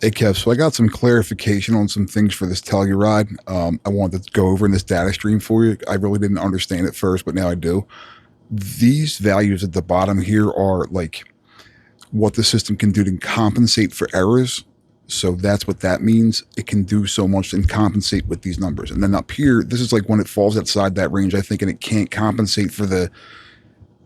Hey Kev, so I got some clarification on some things for this Telluride. I wanted to go over in this data stream for you. I really didn't understand it first, but now I do. These values at the bottom here are like what the system can do to compensate for errors. So that's what that means. It can do so much and compensate with these numbers. And then up here, this is like when it falls outside that range, I think, and it can't compensate for the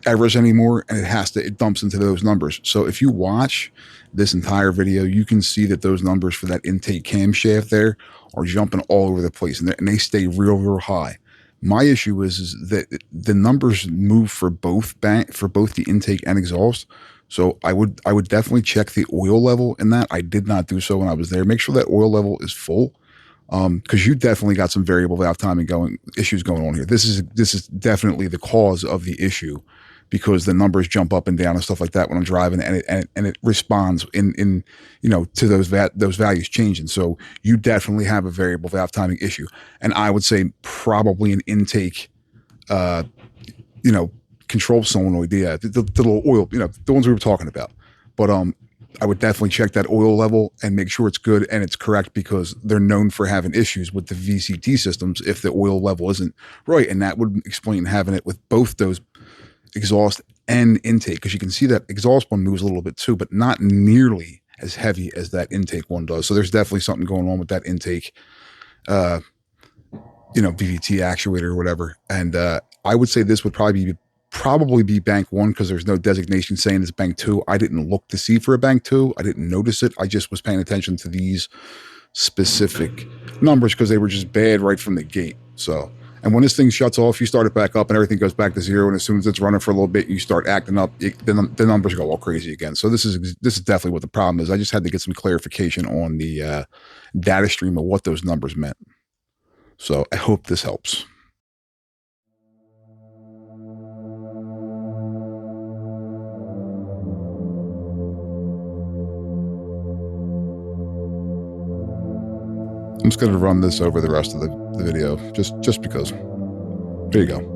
errors anymore, and it dumps into those numbers. So if you watch this entire video, you can see that those numbers for that intake camshaft there are jumping all over the place, and they stay real high. My issue is that the numbers move for both the intake and exhaust. So I would definitely check the oil level in that. I did not do so when I was there. Make sure that oil level is full, because you definitely got some variable valve timing issues going on here. This is definitely the cause of the issue, because the numbers jump up and down and stuff like that when I'm driving, and it responds in to those values changing. So you definitely have a variable valve timing issue, and I would say probably an intake, uh, control solenoid, yeah, the little oil, the ones we were talking about. But I would definitely check that oil level and make sure it's good and it's correct, because they're known for having issues with the VCT systems if the oil level isn't right, and that would explain having it with both those exhaust and intake, because you can see that exhaust one moves a little bit too, but not nearly as heavy as that intake one does. So there's definitely something going on with that intake, VVT actuator or whatever. And I would say this would probably be bank one, because there's no designation saying it's bank two. I didn't look to see for a bank two. I didn't notice it. I just was paying attention to these specific numbers because they were just bad right from the gate. So, and when this thing shuts off, you start it back up and everything goes back to zero. And as soon as it's running for a little bit, you start acting up, the numbers go all crazy again. So this is definitely what the problem is. I just had to get some clarification on the data stream of what those numbers meant. So I hope this helps. I'm just going to run this over the rest of the video, just because. There you go.